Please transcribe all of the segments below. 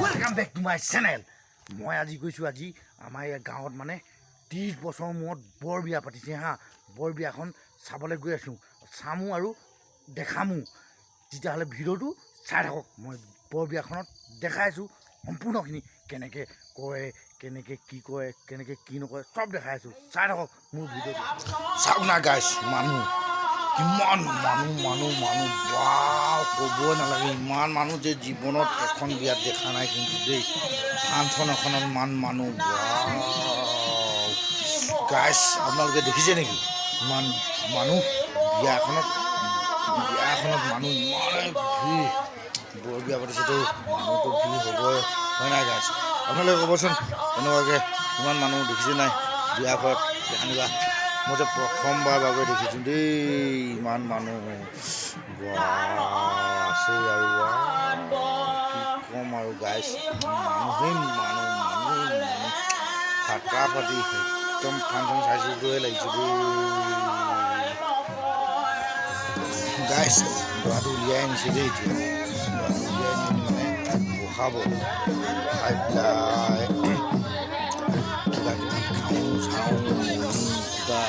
Welcome back to my channel. মই আজি কৈছোঁ আজি আমাৰ এই গাঁৱত মানে 30 বছৰ মূৰত বৰ বিয়া পাতিছে হা। বৰ বিয়াখন চাবলৈ গৈ আছোঁ, চামো আৰু দেখামো। তেতিয়াহ'লে ভিডিঅ'টো চাই থাকক। মই বৰ বিয়াখনত দেখাই আছোঁ সম্পূৰ্ণখিনি, কেনেকৈ কৰে, কেনেকৈ কি কৰে, কেনেকৈ কি নকৰে, চব দেখাই আছোঁ। চাই থাকক মোৰ ভিডিঅ'টো। চাওক না গাইছ, মানুহ কিমান মানুহ বাও, ক'বই নালাগে। ইমান মানুহ যে জীৱনত এখন বিয়াত দেখা নাই কিন্তু দেই। ফাংচন এখনত ইমান মানুহ বাও গাইছ, আপোনালোকে দেখিছে নেকি? ইমান মানুহ বিয়াখনত মানুহ ইমানেই ভিৰ। বৰ বিয়া পাতিছেতো মানুহটো ভিৰ হ'বই, হয় নাই গাইছ? আপোনালোকে ক'বচোন এনেকুৱাকৈ ইমান মানুহ দেখিছে নাই বিয়া ঘৰত? দেখানিবা মই যে প্ৰথমবাৰ বাবে দেখিছোঁ দেই ইমান মানুহ। আছে আৰু কি ক'ম আৰু গাইছ, মানুহ ফাটা ফাটি একদম ফাংচন চাইছিলটোৱে লাগিছে দেই গাইছ। দৰাটো উলিয়াই আনিছে দেই। এতিয়া দৰাটো উলিয়াই আনি মানে তাক বহাব, বহাই পেলাই কিবা কিবি খাওঁ চাওঁ কিবা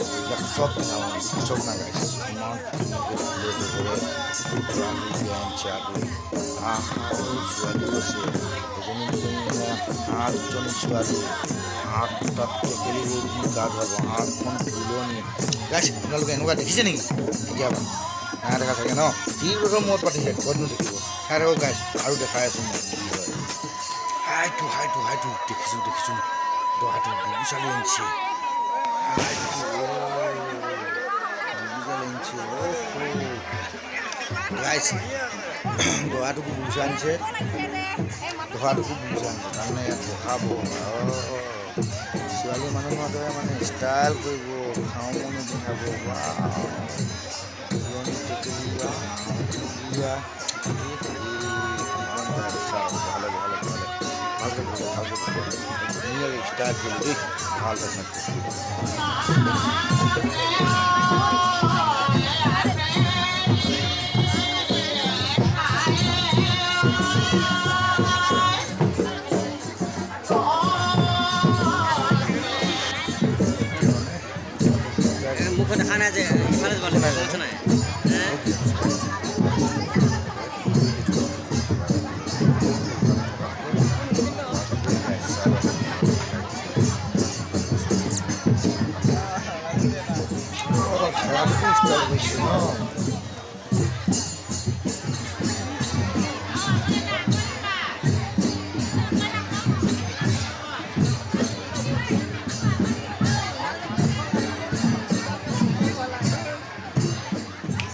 এইবিলাক চব পিন্ধাওঁ চব নাগাইছ। ইমান ধুনীয়াকৈ কৰে দৰাটো উলিয়াই আনিছে। আৰু ছোৱালী আছে এজনী দুজনী 8জনী ছোৱালী, 8টাত টেকেলি লৈ পিনি গা ধুৱাব, 8খন ফুলনি গাইছ। আপোনালোকে এনেকুৱা দেখিছে নেকি কেতিয়াবা? নাই দেখা চাগে ন? 30 বছৰ মূৰত পাতিছে, ক'তনো দেখিব। চাই থাকক গাইছ, আৰু দেখাই আছোঁ মই কি হয়। হাইটো দেখিছোঁ দৰাটো বুবু চালি আনিছে। গাইছ দৰাটোকো বুবু আনিছে, তাৰমানে ইয়াত বহাব। ছোৱালী মানুহৰ দৰে মানে ষ্টাইল কৰিব, খাওঁ মনো পিন্ধাব। ষ্টাইল কৰিব দেই, ভাল পাইছে। মুখত দেখা নাই যে ইফালে যাব লাগিছে নাই।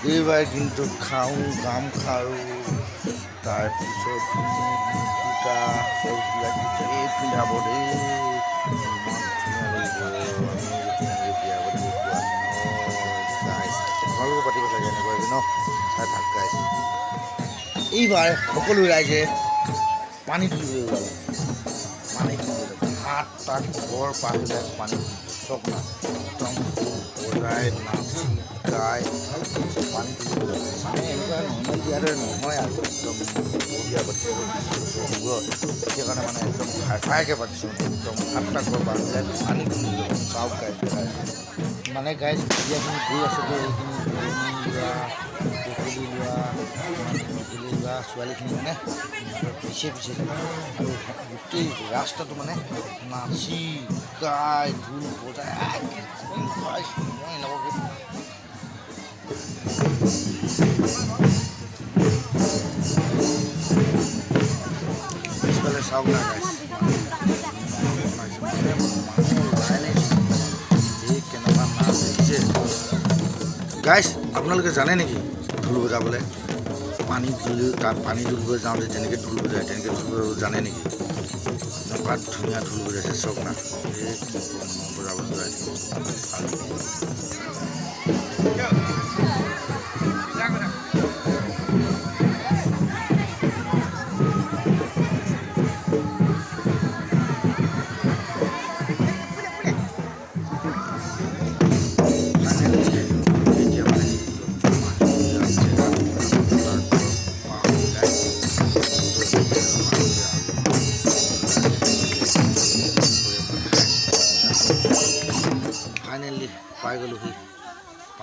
এইবাৰ কিন্তু খাওঁ গামখাৰু, তাৰপিছত দুটা পিন্ধাব দেই। ইমান ধুনীয়া লাগিব। আমি বিয়া পাতিব পোৱা গাইছ, তোমালোকো পাতিব চাগে এনেকুৱাকৈ ন? চাই থাক গাইছ। এইবাৰ সকলো ৰাইজে পানী তুলিবলৈ ওলাব, 7টা ঘৰ পাৰ হৈ পানী চব না একদম বজাই নাচি গাই পানী তুলিবলৈ মানে এনেকুৱা নৰ্মেল বিয়াৰ দৰে নহয় আৰু একদম বিয়া পাতিছে মূৰত। সেইকাৰণে মানে একদম হাইফাইকৈ পাতিছোঁ, একদম 7টা ঘৰ পাৰ হৈ পানী তুলিবলৈ চাওক গাইছ মানে গাইছ বিয়াখিনি গৈ আছেতো। এইখিনি টেকেলি লোৱা ছোৱালীখিনি মানে পিছে আৰু গোটেই ৰাস্তাটো মানে নাচি গাই ঢোল বজাই মই এনেকুৱাকৈ পিছফালে চাওক না গাইছ, কেনেকুৱা নাচ দেখিছে গাইছ। আপোনালোকে জানে নেকি ঢোল বজাবলৈ? তাত পানী তুলিবলৈ যাওঁতে যেনেকৈ ঢোল বজায় তেনেকৈ ঢোল বজাব জানে নেকি? এনেকুৱা ধুনীয়া ঢোল বজাইছে চাওক না। এই কি ক'ম, বজাব নোৱাৰে। এতিয়া মানে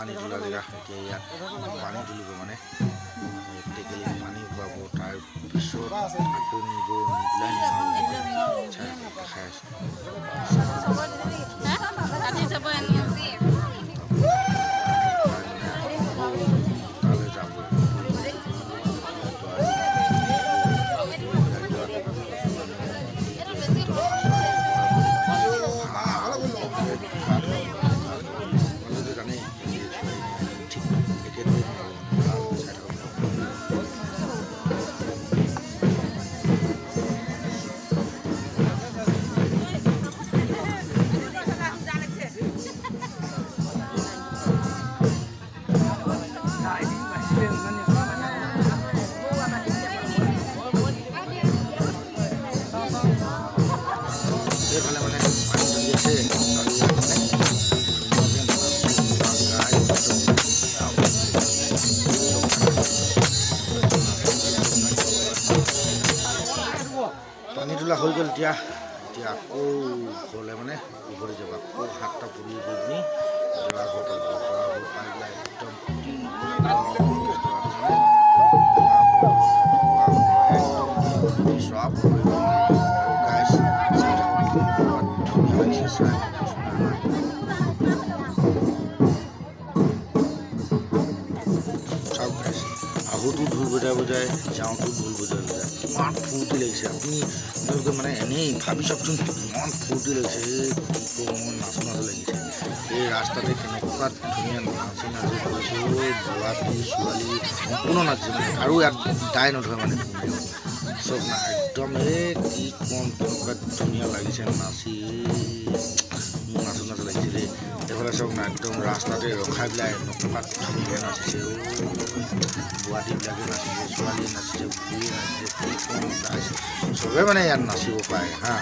পানী তোলা জেগা এতিয়া ইয়াত পানী তুলিব মানে টেকেলি পানী খুৱাব তাৰপিছত আকৌ নিব নি পেলাই দেখাই আছোঁ তালৈ যাব এইফালে মানে পানী তুলি আছে আৰু ইয়াত মানে পানী তোলা হৈ গ'ল এতিয়া আকৌ ঘৰলৈ মানে উভতি যাব আকৌ 7টা পুৰি গৈ পিনি যোৱা ঘৰ পাই পেলাই একদম চব আহোঁতো ঢোল বজাই যাওঁতো ঢোল বজাই ইমান ফূৰ্তি লাগিছে আপোনালোকে মানে এনেই ভাবি চাওকচোন ইমান ফূৰ্তি লাগিছে কি কওঁ মই নাচো লাগিছে এই ৰাস্তাতে কেনেকুৱা ধুনীয়া নাচি কৰিছে বুঢ়াটি ছোৱালী সম্পূৰ্ণ নাচিছে মানে আৰু ইয়াত দাই নধৰে মানে চব না একদম এই কি কম কেনেকুৱা ধুনীয়া লাগিছে নাচি নাচো লাগিছে দেই এইফালে চব না একদম ৰাস্তাতে ৰখাই পেলাই এনেকুৱা ধুনীয়াকৈ নাচিছে বুঢ়াটিবিলাকে নাচিছে ছোৱালীয়ে নাচিছে বুঢ়ীয়ে নাচিছে কি কম গাইছে চবেই মানে ইয়াত নাচিব পাৰে হা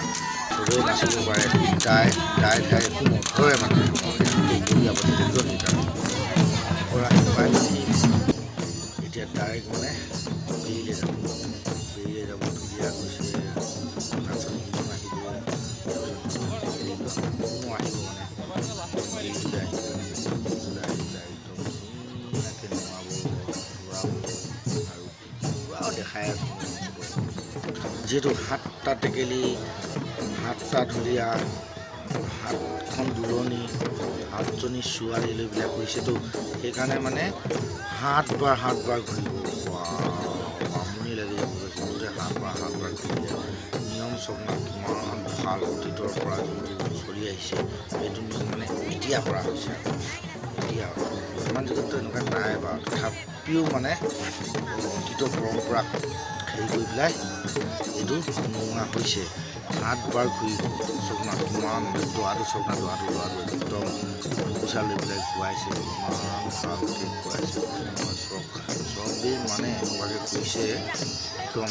চবেই নাচিব পাৰে দাই খাই একো নধৰে মানে এতিয়া ডাইৰেক্ট মানে বেৰিয়ে যাব ধুনীয়া গৈছে নাচনী আহিব আহিব মানে দেখাই আছোঁ যিহেতু 7টা টেকেলি 7টা ঢুলীয়া 7খন দূৰণি 7জনী ছোৱালী লৈ পেলাই কৰিছেতো সেইকাৰণে মানে 7 বাৰ ঘূৰিব আমনি লাগি যাব কিন্তু যে 7 বাৰ ঘূৰিলে নিয়ম চব কিমান ভাল অতীতৰ পৰা যোনটো চলি আহিছে সেইটো নিয়ম মানে এতিয়া কৰা হৈছে এতিয়া ইমান জেগাততো এনেকুৱা নাই বাৰু তথাপিও মানে অতীতৰ পৰম্পৰাক হেৰি কৰি পেলাই এইটো নোহোৱা হৈছে 7 বাৰ ঘূৰিব চকনা কিমান দৰাটো চকনা দৰাটো একদম পোচা লৈ পেলাই খুৱাইছে ইমান ভালকৈ খুৱাইছে চবেই মানে এনেকুৱাকৈ কৰিছে একদম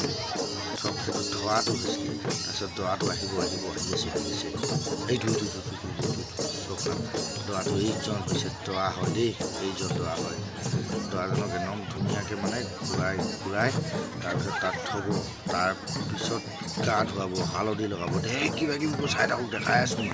চব সেইটো ধোৱাটো হৈছিলে তাৰপিছত দৰাটো আহিব আহিছে এইটো চকনা দৰাটো এইজন হৈছে দৰা হয় দেই এইজন দৰা হয় দৰাজনক একদম ধুনীয়াকৈ মানে ঘূৰাই তাৰপিছত তাত থ'ব তাৰপিছত গা ধুৱাব হালধি লগাব ঢেৰ কিবা কিবি চাই থাকক দেখাই আছোঁ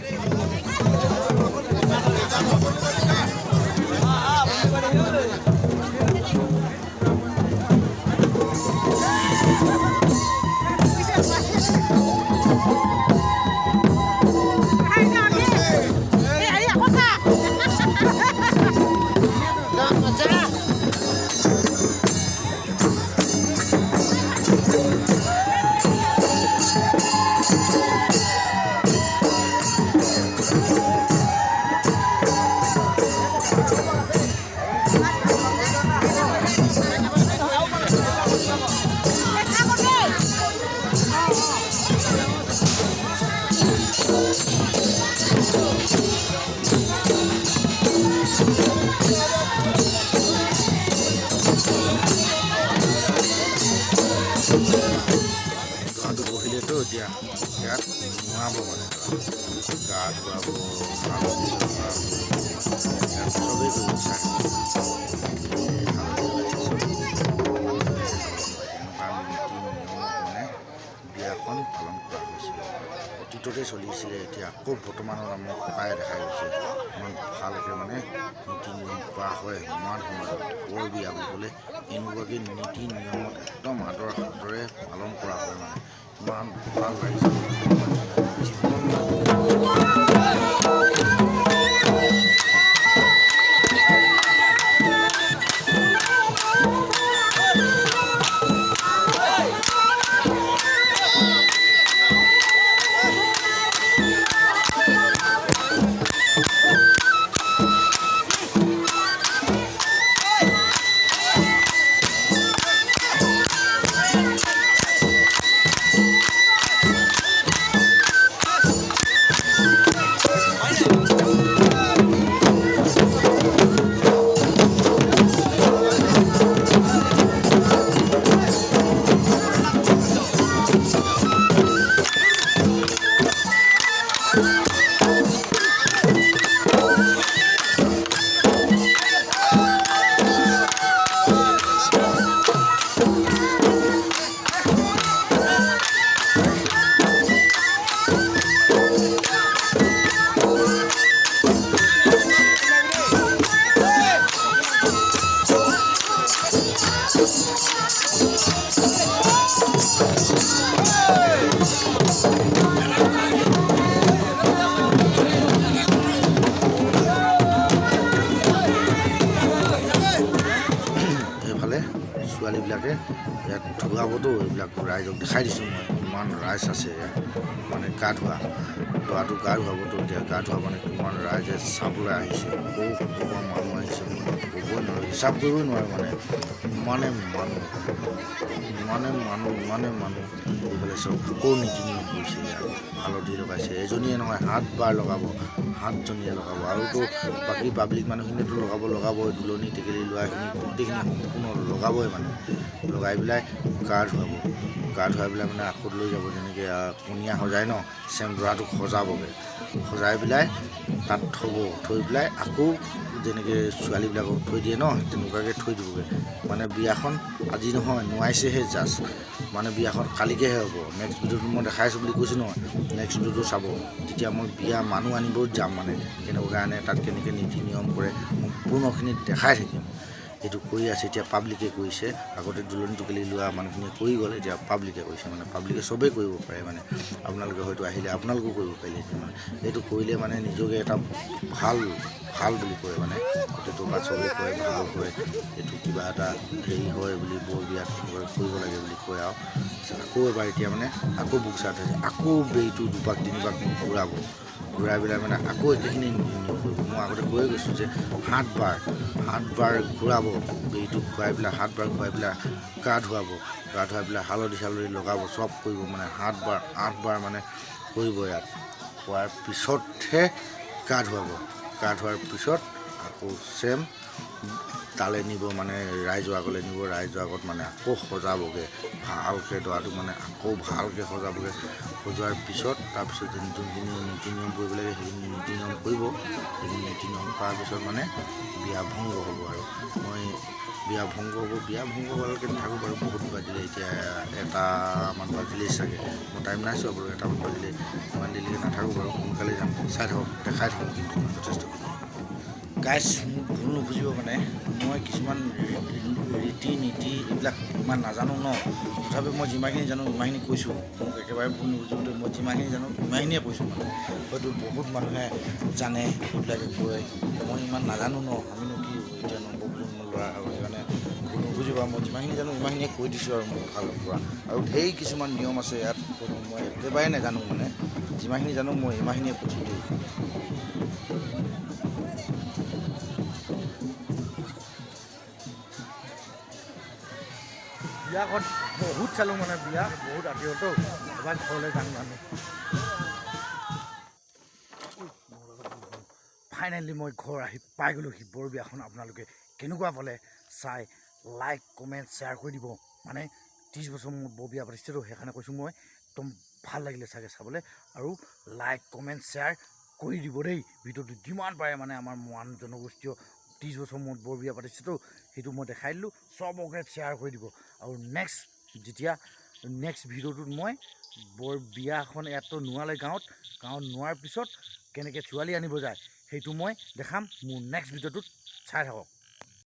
এতিয়া ইয়াত নোহাব মানে গা ধুৱাব চবেই কৰিব চায় বিয়াখন পালন কৰা হৈছিল অতীততে আগতে চলিছিলে এতিয়া আকৌ বৰ্তমানত আমাৰ ককাই দেখাই গৈছে ইমান ভালকৈ মানে নীতি নিয়ম কৰা হয় আমাৰ সমাজত বৰ বিয়া বুলি ক'লে এনেকুৱাকৈ নীতি নিয়মত একদম আদৰ সাদৰে পালন কৰা হয় মানে ইমান ভাল লাগিছে ছোৱালীবিলাকে ইয়াত ধুৱাবতো এইবিলাক ৰাইজক দেখাই দিছোঁ মই কিমান ৰাইজ আছে ইয়াত মানে গা ধোৱা ল'ৰাটো গা ধুৱাবতো এতিয়া গা ধোৱা মানে কিমান ৰাইজে চাবলৈ আহিছে ক'ৰ মানুহ আহিছে মই ক'বই নোৱাৰোঁ হিচাপ কৰিবই নোৱাৰোঁ মানে ইমানে মানুহ এইফালে চব আকৌ নীতি নিয়ম কৰিছে ইয়াত হালধি লগাইছে এজনীয়ে নহয় 7 বাৰ লগাব 7জনীয়ে লগাব আৰুতো বাকী পাব্লিক মানুহখিনিতো লগাবই তুলনি টেকেলি লোৱাখিনি গোটেইখিনি সম্পূৰ্ণ লগাবই মানে লগাই পেলাই গা ধুৱাই পেলাই মানে আকৌ লৈ যাব যেনেকৈ কণীয়া সজাই ন চেম দৰাটোক সজাই পেলাই তাত থৈ পেলাই আকৌ যেনেকৈ ছোৱালীবিলাকক থৈ দিয়ে ন তেনেকুৱাকৈ থৈ দিবগৈ মানে বিয়াখন আজি নহয় নোৱাইছেহে জাষ্ট মানে বিয়াখন কালিকৈহে হ'ব নেক্সট ভিডিঅ'টো মই দেখাইছোঁ বুলি কৈছোঁ নহয় নেক্সট ভিডিঅ'টো চাব তেতিয়া মই বিয়া মানুহ আনিবও যাম মানে কেনেকুৱা কাৰণে তাত কেনেকৈ নীতি নিয়ম কৰে সম্পূৰ্ণখিনি দেখাই থাকিম এইটো কৰি আছে এতিয়া পাব্লিকে কৰিছে আগতে দুলনি টোকেলি লোৱা মানুহখিনিয়ে কৰি গ'ল এতিয়া পাব্লিকে কৰিছে মানে পাব্লিকে চবেই কৰিব পাৰে মানে আপোনালোকে হয়তো আহিলে আপোনালোকেও কৰিব পাৰিলে মানে এইটো কৰিলে মানে নিজকে এটা ভাল বুলি কয় মানে গোটেইটো বা চবেই কয় ভাল হয় এইটো কিবা এটা হেৰি হয় বুলি বৰ বিয়াত কৰিব লাগে বুলি কয় আৰু আকৌ এবাৰ এতিয়া মানে আকৌ বুক চাৰ্ট হৈছে আকৌ বেইটো 2 পাক 3 পাক ঘূৰাই পেলাই মানে আকৌ একেখিনি নিয়ম কৰিব মই আগতে কৈয়ে গৈছোঁ যে 7 বাৰ ঘূৰাব বেইটো ঘূৰাই পেলাই 7 বাৰ ঘূৰাই পেলাই গা ধুৱাই পেলাই হালধি লগাব চব কৰিব মানে 7 বাৰ 8 বাৰ মানে কৰিব ইয়াত হোৱাৰ পিছতহে গা ধোৱাৰ পিছত আকৌ চেম তালৈ নিব মানে ৰাইজৰ আগলৈ নিব ৰাইজৰ আগত মানে আকৌ সজাবগৈ ভালকৈ দৰাটো মানে আকৌ ভালকৈ সজাবগৈ সজোৱাৰ পিছত তাৰপিছত যোনখিনি নীতি নিয়ম কৰিব লাগে সেইখিনি নীতি নিয়ম কৰিব সেইখিনি নীতি নিয়ম কৰাৰ পিছত মানে বিয়া ভংগ হ'ব আৰু মই বিয়া ভংগ হোৱালৈকে নাথাকোঁ বাৰু বহুত বাজিলে এতিয়া 1মান বাজিলেই চাগে মই টাইম নাই চোৱা বাৰু 1মান বাজিলে ইমান দেৰিলৈকে নাথাকোঁ বাৰু সোনকালে যাম চাই থাকক দেখাই থাকোঁ কিন্তু যথেষ্ট গাইজ মোক ভুল নুবুজিব মানে মই কিছুমান ৰীতি নীতি এইবিলাক ইমান নাজানো ন তথাপি মই যিমানখিনি জানো ইমানখিনি কৈছোঁ মোক একেবাৰে ভুল নুবুজিবলৈ মই যিমানখিনি জানো ইমানখিনিয়ে কৈছোঁ মানে হয়তো বহুত মানুহে জানে সেইবিলাকে কয় মই ইমান নাজানো ন আমিনো কি এতিয়া নৱপ্ৰজন্মৰ ল'ৰা সেইকাৰণে ভুল নুবুজিব মই যিমানখিনি জানো ইমানখিনিয়ে কৈ দিছোঁ আৰু মোৰ ফালৰ পৰা আৰু ঢেৰ কিছুমান নিয়ম আছে ইয়াত মই একেবাৰে নাজানো মানে যিমানখিনি জানো মই ইমানখিনিয়ে কৈছোঁ দেই বিয়াখন বহুত চালোঁ মানে বিয়া বহুত আত্মীয়তো এবাৰ ঘৰলৈ যাম আমি ফাইনেলি মই ঘৰ আহি পাই গ'লোঁ বৰ বিয়াখন আপোনালোকে কেনেকুৱা পালে চাই লাইক কমেণ্ট শ্বেয়াৰ কৰি দিব মানে 30 বছৰ মোৰ বৰ বিয়া পাতিছেতো সেইকাৰণে কৈছোঁ মই একদম ভাল লাগিলে চাগে চাবলৈ আৰু লাইক কমেণ্ট শ্বেয়াৰ কৰি দিব দেই ভিডিঅ'টো যিমান পাৰে মানে আমাৰ মানুহ জনগোষ্ঠীয় 30 বছৰ মূৰত বৰ বিয়া পাতিছেতো সেইটো মই দেখাই দিলোঁ চবকে শ্বেয়াৰ কৰি দিব আৰু নেক্সট ভিডিঅ'টোত মই বৰ বিয়াখন ইয়াততো নোৱালে গাঁৱত নোৱাৰ পিছত কেনেকৈ ছোৱালী আনিব যায় সেইটো মই দেখাম মোৰ নেক্সট ভিডিঅ'টোত চাই থাকক।